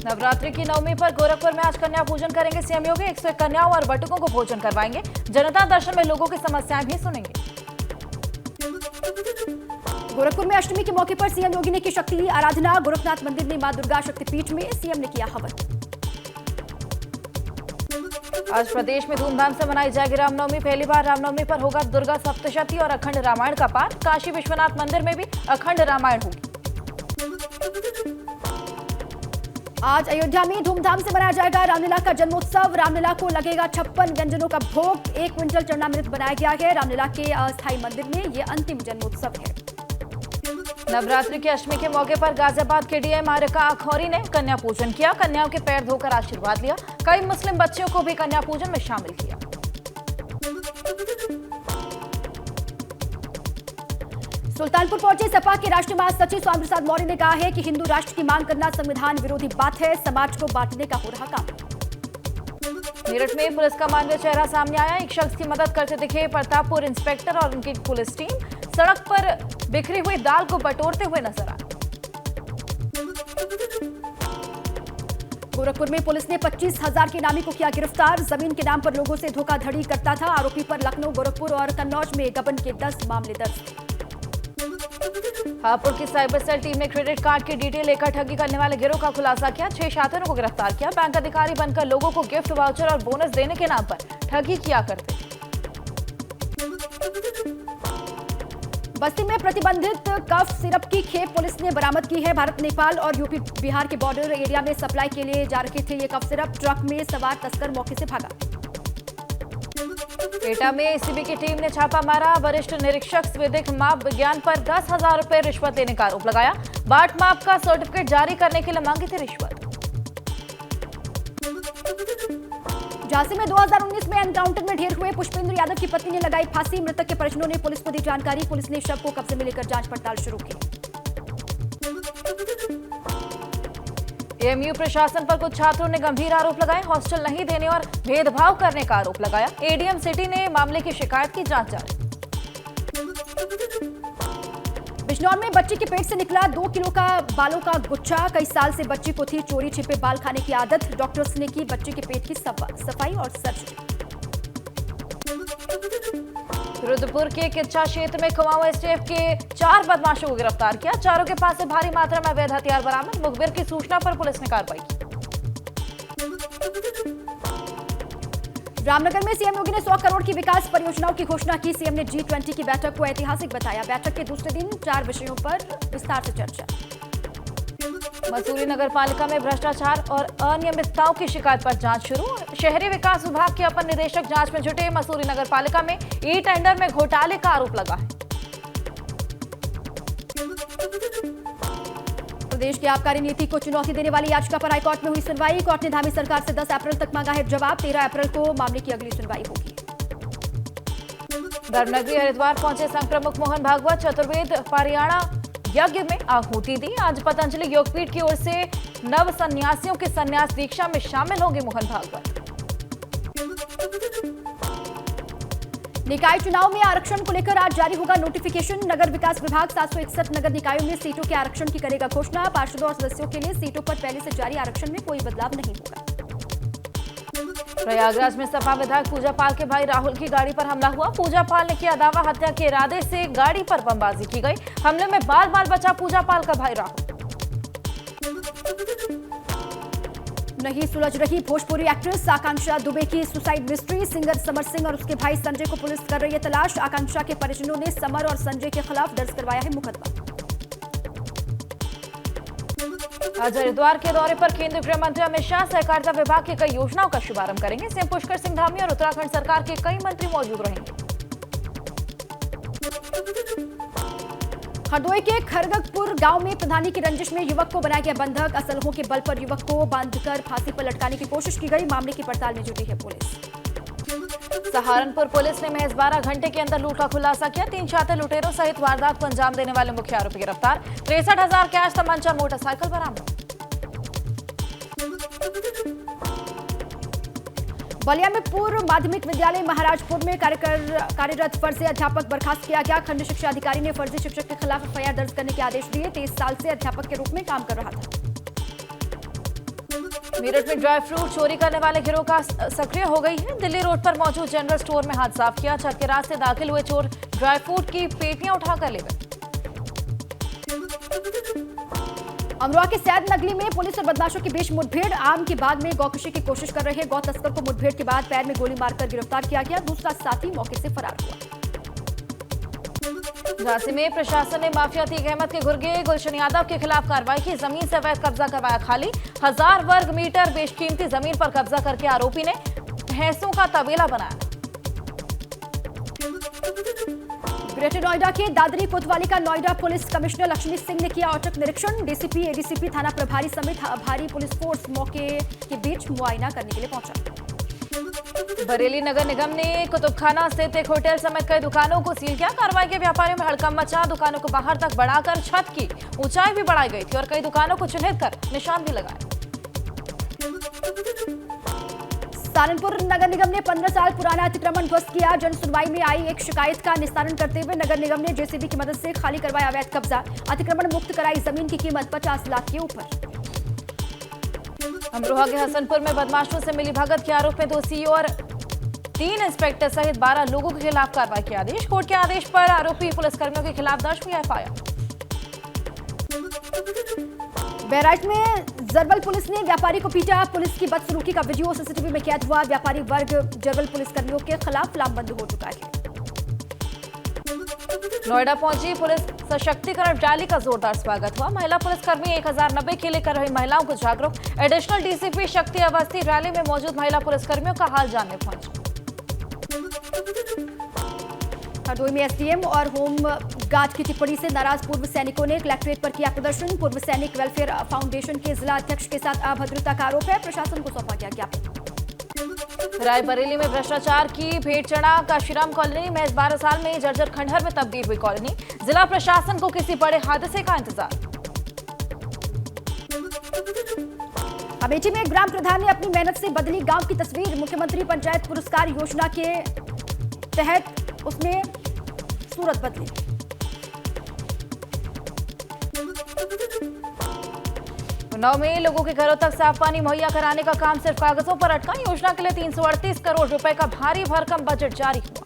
नवरात्रि की नवमी पर गोरखपुर में आज कन्या पूजन करेंगे सीएम योगी। 101 कन्याओं और बटुकों को भोजन करवाएंगे। जनता दर्शन में लोगों की समस्याएं भी सुनेंगे। गोरखपुर में अष्टमी के मौके पर सीएम योगी ने की शक्ति आराधना। गोरखनाथ मंदिर में मां दुर्गा शक्तिपीठ में सीएम ने किया हवन। आज प्रदेश में धूमधाम से मनाई जाएगी रामनवमी। पहली बार रामनवमी पर होगा दुर्गा सप्तशती और अखंड रामायण का पाठ। काशी विश्वनाथ मंदिर में भी अखंड रामायण होगी। आज अयोध्या में धूमधाम से मनाया जाएगा रामलीला का जन्मोत्सव। रामलीला को लगेगा 56 व्यंजनों का भोग। 1 क्विंटल चरणामृत बनाया गया है। रामलीला के अस्थायी मंदिर में यह अंतिम जन्मोत्सव है। नवरात्रि की अष्टमी के मौके पर गाजियाबाद के डीएम आरिका अखौरी ने कन्या पूजन किया। कन्याओं के पैर धोकर आशीर्वाद लिया। कई मुस्लिम बच्चों को भी कन्या पूजन में शामिल किया। सुल्तानपुर पहुंचे सपा के राष्ट्रीय महासचिव स्वामी प्रसाद मौर्य ने कहा है कि हिंदू राष्ट्र की मांग करना संविधान विरोधी बात है। समाज को बांटने का हो रहा काम। मेरठ में पुलिस का मानवीय चेहरा सामने आया। एक शख्स की मदद करते दिखे प्रतापपुर इंस्पेक्टर और उनकी पुलिस टीम। सड़क पर बिखरी हुई दाल को बटोरते हुए नजर आए। गोरखपुर में पुलिस ने 25,000 के इनामी को किया गिरफ्तार। जमीन के नाम पर लोगों से धोखाधड़ी करता था। आरोपी पर लखनऊ, गोरखपुर और कन्नौज में गबन के 10 मामले दर्ज थे। हापुड़ की साइबर सेल टीम ने क्रेडिट कार्ड की डिटेल लेकर ठगी करने वाले गिरोह का खुलासा किया। 6 छात्रों को गिरफ्तार किया। बैंक अधिकारी बनकर लोगों को गिफ्ट वाउचर और बोनस देने के नाम पर ठगी किया करते। बस्ती में प्रतिबंधित कफ सिरप की खेप पुलिस ने बरामद की है। भारत, नेपाल और यूपी बिहार के बॉर्डर एरिया में सप्लाई के लिए जा रहे थे ये कफ सिरप। ट्रक में सवार तस्कर मौके से भागा। एटा में एसीबी की टीम ने छापा मारा। वरिष्ठ निरीक्षक विधिक माप विज्ञान पर 10,000 रुपए रिश्वत लेने का आरोप लगाया। बाट माप का सर्टिफिकेट जारी करने के लिए मांगी थी रिश्वत। झांसी में 2019 में एनकाउंटर में ढेर हुए पुष्पेंद्र यादव की पत्नी ने लगाई फांसी। मृतक के परिजनों ने पुलिस को दी जानकारी। पुलिस ने शव को कब्जे में लेकर जांच पड़ताल शुरू की। एएमयू प्रशासन पर कुछ छात्रों ने गंभीर आरोप लगाए। हॉस्टल नहीं देने और भेदभाव करने का आरोप लगाया। एडीएम सिटी ने मामले की शिकायत की जांच जारी। बिजनौर में बच्ची के पेट से निकला 2 किलो का बालों का गुच्छा। कई साल से बच्ची को थी चोरी छिपे बाल खाने की आदत। डॉक्टर्स ने की बच्चे के पेट की सफाई और सर्जरी। रुद्रपुर के किच्चा क्षेत्र में कुमाऊं एसटीएफ के 4 बदमाशों को गिरफ्तार किया। चारों के पास से भारी मात्रा में अवैध हथियार बरामद। मुखबिर की सूचना पर पुलिस ने कार्रवाई की। रामनगर में सीएम योगी ने 100 करोड़ की विकास परियोजनाओं की घोषणा की। सीएम ने G20 की बैठक को ऐतिहासिक बताया। बैठक के दूसरे दिन 4 विषयों पर विस्तार से चर्चा। मसूरी नगर पालिका में भ्रष्टाचार और अनियमितताओं की शिकायत पर जांच शुरू। शहरी विकास विभाग के अपर निदेशक जांच में जुटे। मसूरी नगर पालिका में ई टेंडर में घोटाले का आरोप लगा है। प्रदेश की आबकारी नीति को चुनौती देने वाली याचिका पर हाईकोर्ट में हुई सुनवाई। कोर्ट ने धामी सरकार से 10 अप्रैल तक मांगा है जवाब। 13 अप्रैल को मामले की अगली सुनवाई होगी। धर्मनगरी हरिद्वार पहुंचे संघ प्रमुख मोहन भागवत। चतुर्वेद पारियाणा यज्ञ में आहुति दी। आज पतंजलि योगपीठ की ओर से नव सन्यासियों के सन्यास दीक्षा में शामिल होंगे मोहन भागवत। निकाय चुनाव में आरक्षण को लेकर आज जारी होगा नोटिफिकेशन। नगर विकास विभाग 761 नगर निकायों में सीटों के आरक्षण की करेगा घोषणा। पार्षदों और सदस्यों के लिए सीटों पर पहले से जारी आरक्षण में कोई बदलाव नहीं होगा। प्रयागराज में सपा विधायक पूजा पाल के भाई राहुल की गाड़ी पर हमला हुआ। पूजा पाल ने किया दावा हत्या के इरादे से गाड़ी पर बमबाजी की गई। हमले में बाल बाल बचा पूजा पाल का भाई राहुल। नहीं सुलझ रही भोजपुरी एक्ट्रेस आकांक्षा दुबे की suicide mystery. Singer Samar Singh और उसके भाई संजय को पुलिस कर रही है तलाश। आकांक्षा के परिजनों ने समर और संजय के खिलाफ दर्ज करवाया है मुकदमा। आज हरिद्वार के दौरे पर केंद्रीय गृह मंत्री अमित शाह सहकारिता विभाग की कई योजनाओं का शुभारंभ करेंगे। सीएम पुष्कर सिंह धामी और उत्तराखंड सरकार के कई मंत्री मौजूद रहेंगे। हरदोई के खरगपुर गांव में प्रधानी की रंजिश में युवक को बनाया गया बंधक। असलहों के बल पर युवक को बांधकर फांसी पर लटकाने की कोशिश की गई। मामले की पड़ताल में जुटी है पुलिस। सहारनपुर पुलिस ने महज 12 घंटे के अंदर लूट का खुलासा किया। 3 छात्र लुटेरों सहित वारदात को अंजाम देने वाले मुख्य आरोपी गिरफ्तार। 63,000 कैश, तमंचा, मोटरसाइकिल बरामद। बलिया में पूर्व माध्यमिक विद्यालय महाराजपुर में कार्यरत फर्जी अध्यापक बर्खास्त किया गया। खंड शिक्षा अधिकारी ने फर्जी शिक्षक के खिलाफ एफआईआर दर्ज करने के आदेश दिए। 23 साल से अध्यापक के रूप में काम कर रहा था। मेरठ में ड्राई फ्रूट चोरी करने वाले गिरोह का सक्रिय हो गई है। दिल्ली रोड पर मौजूद जनरल स्टोर में हाथ साफ किया। छत के रास्ते दाखिल हुए चोर ड्राई फ्रूट की पेटियां उठाकर ले गए। अमरोहा के सैद नगली में पुलिस और बदमाशों के बीच मुठभेड़। आम की बाग में गौकशी की कोशिश कर रहे गौ तस्कर को मुठभेड़ के बाद पैर में गोली मारकर गिरफ्तार किया गया। दूसरा साथी मौके से फरार हुआ। झांसी में प्रशासन ने माफिया अतीक अहमद के गुर्गे गुलशन यादव के खिलाफ कार्रवाई की। जमीन से अवैध कब्जा करवाया खाली। 1000 वर्ग मीटर बेशकीमती जमीन पर कब्जा करके आरोपी ने भैंसों का तबेला बनाया। ग्रेटर नोएडा के दादरी कोतवाली का नोएडा पुलिस कमिश्नर लक्ष्मी सिंह ने किया औचक निरीक्षण। डीसीपी, एडीसीपी, थाना प्रभारी समेत भारी पुलिस फोर्स मौके के बीच मुआयना करने के लिए पहुंचा। बरेली नगर निगम ने कुतुबखाना स्थित एक होटल समेत कई दुकानों को सील किया। कार्रवाई के व्यापारियों में हड़कंप मचा। दुकानों को बाहर तक बढ़ाकर छत की ऊंचाई भी बढ़ाई गई थी और कई दुकानों को चिन्हित कर निशान भी लगाए। सहारनपुर नगर निगम ने 15 साल पुराना अतिक्रमण ध्वस्त किया। जन सुनवाई में आई एक शिकायत का निस्तारण करते हुए नगर निगम ने जेसीबी की मदद से खाली करवाया अवैध कब्जा। अतिक्रमण मुक्त कराई जमीन की कीमत 50 लाख के ऊपर। अमरोहा के हसनपुर में बदमाशों से मिली भगत के आरोप में 2 सीईओ और 3 इंस्पेक्टर सहित 12 लोगों के खिलाफ कार्रवाई के आदेश। कोर्ट के आदेश पर आरोपी पुलिसकर्मियों के खिलाफ दर्ज हुई एफआईआर। बहराइच में जरवल पुलिस ने व्यापारी को पीटा। पुलिस की बदसलूकी का वीडियो सीसीटीवी में कैद हुआ। व्यापारी वर्ग जरवल पुलिसकर्मियों के खिलाफ लामबंद हो चुका है। नोएडा पहुंची पुलिस सशक्तिकरण रैली का जोरदार स्वागत हुआ। महिला पुलिसकर्मी 1090 के लिए कर रही महिलाओं को जागरूक। एडिशनल डीसीपी शक्ति अवस्थी रैली में मौजूद महिला पुलिसकर्मियों का हाल जानने पहुंची। हरदोई में एसडीएम और होम गार्ड की टिप्पणी से नाराज पूर्व सैनिकों ने कलेक्ट्रेट पर किया प्रदर्शन। पूर्व सैनिक वेलफेयर फाउंडेशन के जिला अध्यक्ष के साथ अभद्रता का आरोप है। प्रशासन को सौंपा गया ज्ञापन। रायबरेली में भ्रष्टाचार की भेंट चढ़ा काशीराम कॉलोनी। महज 12 साल में जर्जर खंडहर में तब्दील हुई कॉलोनी। जिला प्रशासन को किसी बड़े हादसे का इंतजार। अमेठी में ग्राम प्रधान ने अपनी मेहनत से बदली गांव की तस्वीर। मुख्यमंत्री पंचायत पुरस्कार योजना के तहत उसने सूरत बदली। उन्नाव में लोगों के घरों तक साफ पानी मुहैया कराने का काम सिर्फ कागजों पर अटका। योजना के लिए 338 करोड़ रुपए का भारी भरकम बजट जारी हुआ।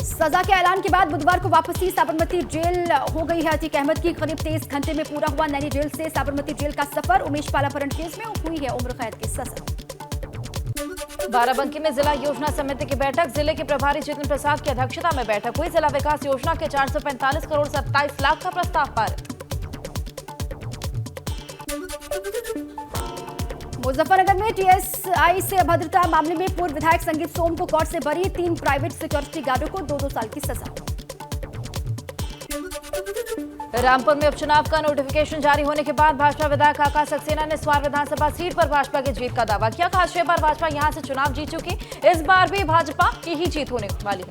सजा के ऐलान के बाद बुधवार को वापसी साबरमती जेल हो गई है अतीक अहमद की। करीब 23 घंटे में पूरा हुआ नैनी जेल से साबरमती जेल का सफर। उमेश पाल अपहरण केस में हुई है उम्र कैद की सजा। बाराबंकी में जिला योजना समिति की बैठक। जिले के प्रभारी जितेंद्र प्रसाद की अध्यक्षता में बैठक हुई। जिला विकास योजना के 445 करोड़ 27 लाख का प्रस्ताव पारित। मुजफ्फरनगर में टीएसआई से अभद्रता मामले में पूर्व विधायक संगीत सोम को कोर्ट से बरी। 3 प्राइवेट सिक्योरिटी गार्डों को 2-2 साल की सजा। रामपुर में उपचुनाव का नोटिफिकेशन जारी होने के बाद भाजपा विधायक आकाश सक्सेना ने स्वार विधानसभा सीट पर भाजपा की जीत का दावा किया। कहा 6 बार भाजपा यहां से चुनाव जीत चुकी। इस बार भी भाजपा की ही जीत होने वाली है।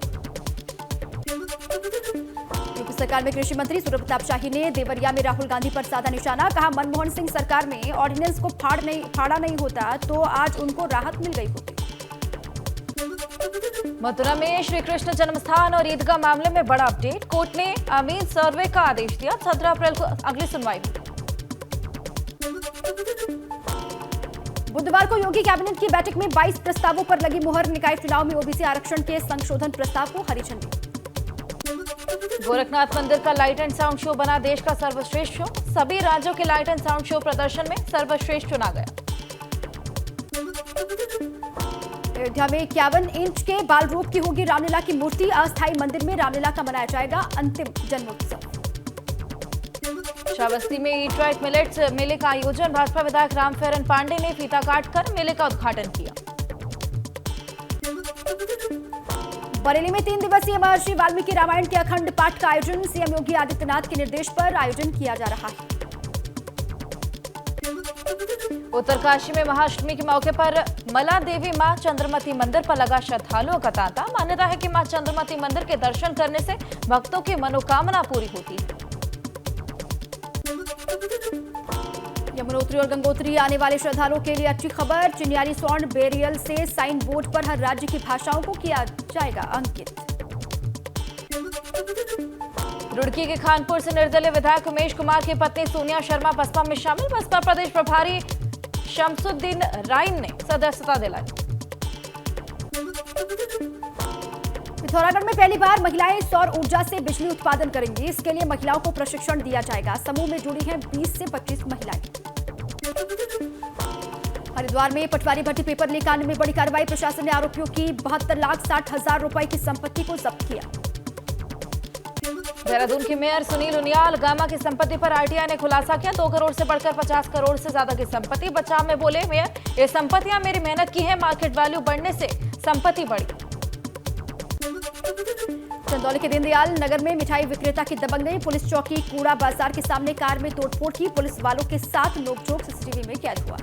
यूपी सरकार में कृषि मंत्री सूर्य प्रताप शाही ने देवरिया में राहुल गांधी पर साधा निशाना। कहा मनमोहन सिंह सरकार में ऑर्डिनेंस को फाड़ा नहीं होता तो आज उनको राहत मिल गई होती। मथुरा में श्री कृष्ण जन्मस्थान और ईदगाह मामले में बड़ा अपडेट। कोर्ट ने अमीन सर्वे का आदेश दिया। 17 अप्रैल को अगली सुनवाई हुई। बुधवार को योगी कैबिनेट की बैठक में 22 प्रस्तावों पर लगी मुहर। निकाय चुनाव में ओबीसी आरक्षण के संशोधन प्रस्ताव को हरी झंडी। गोरखनाथ मंदिर का लाइट एंड साउंड शो बना देश का सर्वश्रेष्ठ शो। सभी राज्यों के लाइट एंड साउंड शो प्रदर्शन में सर्वश्रेष्ठ चुना गया। अयोध्या में 51 इंच के बाल रूप की होगी रामलीला की मूर्ति। अस्थायी मंदिर में रामलीला का मनाया जाएगा अंतिम जन्मोत्सव। श्रावस्ती में ईट राइट मिलेट्स मेले का आयोजन। भाजपा विधायक रामफेरन पांडे ने फीता काटकर मेले का उद्घाटन किया। बरेली में 3 दिवसीय महर्षि वाल्मीकि रामायण के अखंड पाठ का आयोजन। सीएम योगी आदित्यनाथ के निर्देश पर आयोजन किया जा रहा है। उत्तरकाशी में महाअष्टमी के मौके पर मला देवी मां चंद्रमती मंदिर पर लगा श्रद्धालुओं का तांता। मान्यता है कि मां चंद्रमती मंदिर के दर्शन करने से भक्तों की मनोकामना पूरी होती है। यमुनोत्री और गंगोत्री आने वाले श्रद्धालुओं के लिए अच्छी खबर। चिन्याली स्वर्ण बेरियल से साइन बोर्ड पर हर राज्य की भाषाओं को किया जाएगा अंकित। रुड़की के खानपुर से निर्दलीय विधायक उमेश कुमार की पत्नी सोनिया शर्मा बसपा में शामिल। बसपा प्रदेश प्रभारी शमसुद्दीन राइन ने सदस्यता दिलाई। पिथौरागढ़ में पहली बार महिलाएं सौर ऊर्जा से बिजली उत्पादन करेंगी। इसके लिए महिलाओं को प्रशिक्षण दिया जाएगा। समूह में जुड़ी हैं 20 से 25 महिलाएं। हरिद्वार में पटवारी भर्ती पेपर लीक कांड में बड़ी कार्रवाई। प्रशासन ने आरोपियों की 72,60,000 रुपए की संपत्ति को जब्त किया। देहरादून के मेयर सुनील उनियाल गामा की संपत्ति पर आरटीआई ने खुलासा किया। 2 करोड़ से बढ़कर 50 करोड़ से ज्यादा की संपत्ति। बचाव में बोले मेयर, ये संपत्तियां मेरी मेहनत की है, मार्केट वैल्यू बढ़ने से संपत्ति बढ़ी। चंदौली के दीनदयाल नगर में मिठाई विक्रेता की दबंगई। पुलिस चौकी कूड़ा बाजार के सामने कार में तोड़फोड़ की। पुलिस वालों के साथ नोकझोंक सीसीटीवी में कैद हुआ।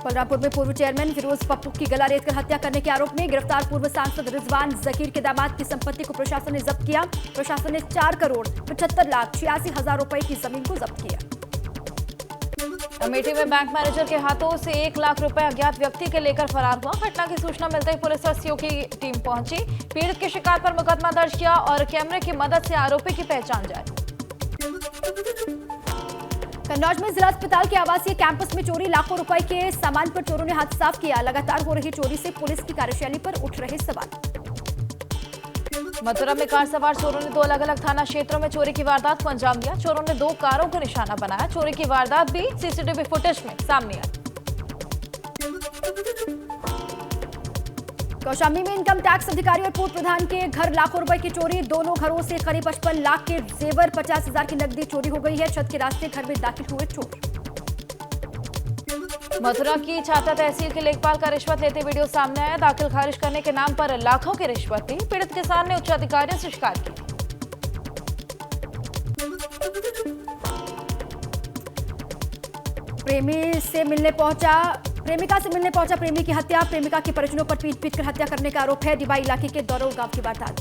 बलरामपुर में पूर्व चेयरमैन फिरोज पप्पू की गला रेतकर हत्या करने के आरोप में गिरफ्तार पूर्व सांसद रिजवान जकीर के दामाद की संपत्ति को प्रशासन ने जब्त किया। प्रशासन ने 4,75,86,000 रुपए की जमीन को जब्त किया। अमेठी में बैंक मैनेजर के हाथों से 1 लाख रुपए अज्ञात व्यक्ति के लेकर फरार हुआ। घटना की सूचना मिलते ही पुलिस और सीओ की टीम पहुंची। पीड़ित की शिकायत पर मुकदमा दर्ज किया और कैमरे की मदद से आरोपी की पहचान जारी। कन्नौज में जिला अस्पताल के आवासीय कैंपस में चोरी। लाखों रुपए के सामान पर चोरों ने हाथ साफ किया। लगातार हो रही चोरी से पुलिस की कार्यशैली पर उठ रहे सवाल। मथुरा में कार सवार चोरों ने 2 अलग-अलग थाना क्षेत्रों में चोरी की वारदात को अंजाम दिया। चोरों ने 2 कारों को निशाना बनाया। चोरी की वारदात भी सीसीटीवी फुटेज में सामने आई। कौशाम्बी में इनकम टैक्स अधिकारी और पूर्व प्रधान के घर लाखों रुपए की चोरी। दोनों घरों से करीब 55 लाख के जेवर, 50,000 की नकदी चोरी हो गई है। छत के रास्ते घर में दाखिल हुए चोर। मथुरा की छाता तहसील के लेखपाल का रिश्वत लेते वीडियो सामने आया। दाखिल खारिज करने के नाम पर लाखों की रिश्वत ली। पीड़ित किसान ने उच्च अधिकारियों से शिकायत की। प्रेमिका से मिलने पहुंचा प्रेमी की हत्या। प्रेमिका के परिजनों पर पीट कर हत्या करने का आरोप है। डिबाई इलाके के दौरो गांव की वारदात।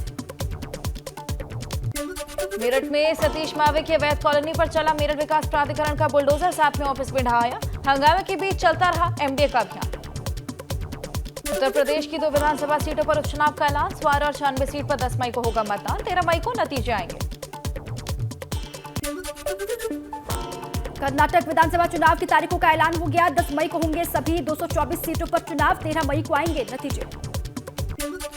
मेरठ में सतीश मावे की अवैध कॉलोनी पर चला मेरठ विकास प्राधिकरण का बुलडोजर। साथ में ऑफिस में ढहाया। हंगामे के बीच चलता रहा एमडीए का अभियान। उत्तर प्रदेश की 2 विधानसभा सीटों पर उपचुनाव का ऐलान। स्वार और 96 सीट पर 10 मई को होगा मतदान। 13 मई को नतीजे आएंगे। कर्नाटक विधानसभा चुनाव की तारीखों का ऐलान हो गया। 10 मई को होंगे सभी 224 सीटों पर चुनाव। 13 मई को आएंगे नतीजे।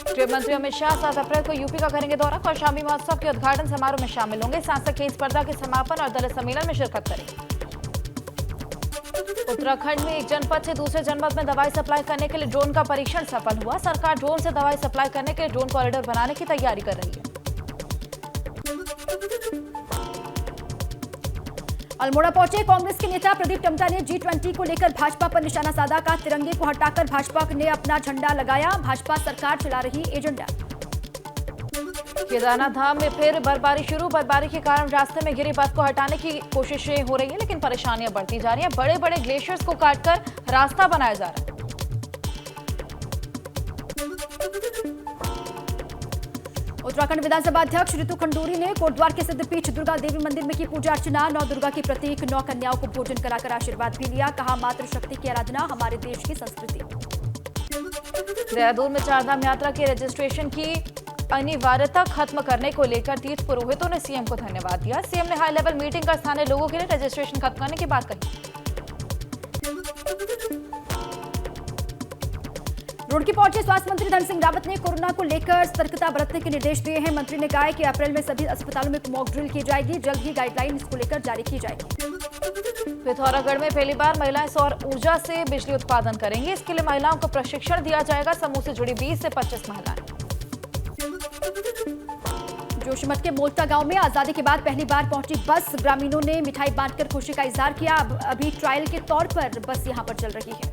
गृह मंत्री अमित शाह 7 अप्रैल को यूपी का करेंगे दौरा। कौशाम्बी महोत्सव के उद्घाटन समारोह में शामिल होंगे। सांसद खेल स्पर्धा के समापन और दलित सम्मेलन में शिरकत करेंगे। उत्तराखंड में एक जनपद से दूसरे जनपद में दवाई सप्लाई करने के लिए ड्रोन का परीक्षण सफल हुआ। सरकार ड्रोन से दवाई सप्लाई करने के लिए ड्रोन कॉरिडोर बनाने की तैयारी कर रही है। अल्मोड़ा पहुंचे कांग्रेस के नेता प्रदीप टम्टा ने G20 को लेकर भाजपा पर निशाना साधा। का तिरंगे को हटाकर भाजपा ने अपना झंडा लगाया। भाजपा सरकार चला रही एजेंडा। केदारनाथ धाम में फिर बर्फबारी शुरू। बर्फबारी के कारण रास्ते में गिरी बर्फ को हटाने की कोशिशें हो रही है, लेकिन परेशानियां बढ़ती जा रही हैं। बड़े बड़े ग्लेशियर्स को काटकर रास्ता बनाया जा रहा है। उत्तराखंड विधानसभा अध्यक्ष ऋतु खंडूरी ने कोटद्वार के सिद्धपीठ दुर्गा देवी मंदिर में की पूजा अर्चना। 9 दुर्गा की प्रतीक 9 कन्याओं को भोजन कराकर आशीर्वाद भी लिया। कहा, मातृशक्ति की आराधना हमारे देश की संस्कृति। देहरादून में चारधाम यात्रा के रजिस्ट्रेशन की अनिवार्यता खत्म करने को लेकर तीर्थ पुरोहितों ने सीएम को धन्यवाद दिया। सीएम ने हाई लेवल मीटिंग कर स्थानीय लोगों के लिए रजिस्ट्रेशन खत्म करने की बात कही। रुड़की पहुंचे स्वास्थ्य मंत्री धन सिंह रावत ने कोरोना को लेकर सतर्कता बरतने के निर्देश दिए हैं। मंत्री ने कहा है कि अप्रैल में सभी अस्पतालों में मॉक ड्रिल की जाएगी। जल्द ही गाइडलाइन इसको लेकर जारी की जाएगी। पिथौरागढ़ में पहली बार महिलाएं सौर ऊर्जा से बिजली उत्पादन करेंगी। इसके लिए महिलाओं को प्रशिक्षण दिया जाएगा। समूह से जुड़ी 20 से 25 महिलाएं। जोशीमठ के मोल्टा गांव में आजादी के बाद पहली बार पहुंची बस। ग्रामीणों ने मिठाई बांटकर खुशी का इजहार किया। अभी ट्रायल के तौर पर बस यहां पर चल रही है।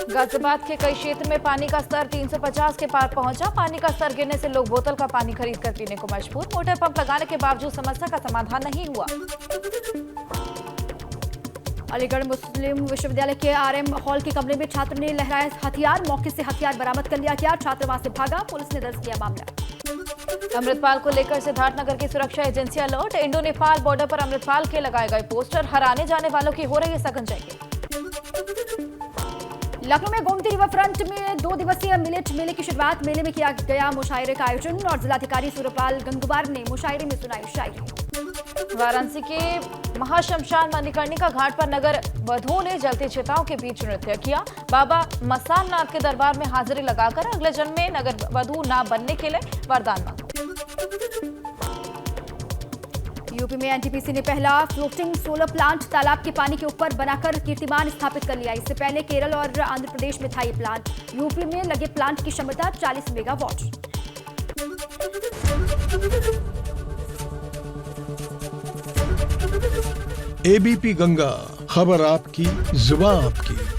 गाजियाबाद के कई क्षेत्र में पानी का स्तर 350 के पार पहुंचा। पानी का स्तर गिरने से लोग बोतल का पानी खरीद कर पीने को मजबूर। मोटर पंप लगाने के बावजूद समस्या का समाधान नहीं हुआ। अलीगढ़ मुस्लिम विश्वविद्यालय के आरएम हॉल के कमरे में छात्र ने लहराया हथियार। मौके से हथियार बरामद कर लिया गया। छात्र वहां से भागा। पुलिस ने दर्ज किया मामला। अमृतपाल को लेकर सिद्धार्थनगर की सुरक्षा agency alert. Indo Nepal border पर अमृतपाल के लगाए गए पोस्टर। हराने जाने वालों की हो रही है सघन चेकिंग। लखनऊ में गोमती रिवर फ्रंट में 2 दिवसीय मिलेट मेले की शुरुआत। मेले में किया गया मुशायरे का आयोजन और जिलाधिकारी सूर्यपाल गंगवार ने मुशायरे में सुनाई शायरी। वाराणसी के महाशमशान मणिकर्णिका घाट पर नगर वधुओं ने जलती चिताओं के बीच नृत्य किया। बाबा मसाननाथ के दरबार में हाजिरी लगाकर अगले जन्म में नगर वधु ना बनने के लिए वरदान मांगा। यूपी में एनटीपीसी ने पहला फ्लोटिंग सोलर प्लांट तालाब के पानी के ऊपर बनाकर कीर्तिमान स्थापित कर लिया। इससे पहले केरल और आंध्र प्रदेश में था ये प्लांट। यूपी में लगे प्लांट की क्षमता 40 मेगावाट। एबीपी गंगा, खबर आपकी, जुबान आपकी।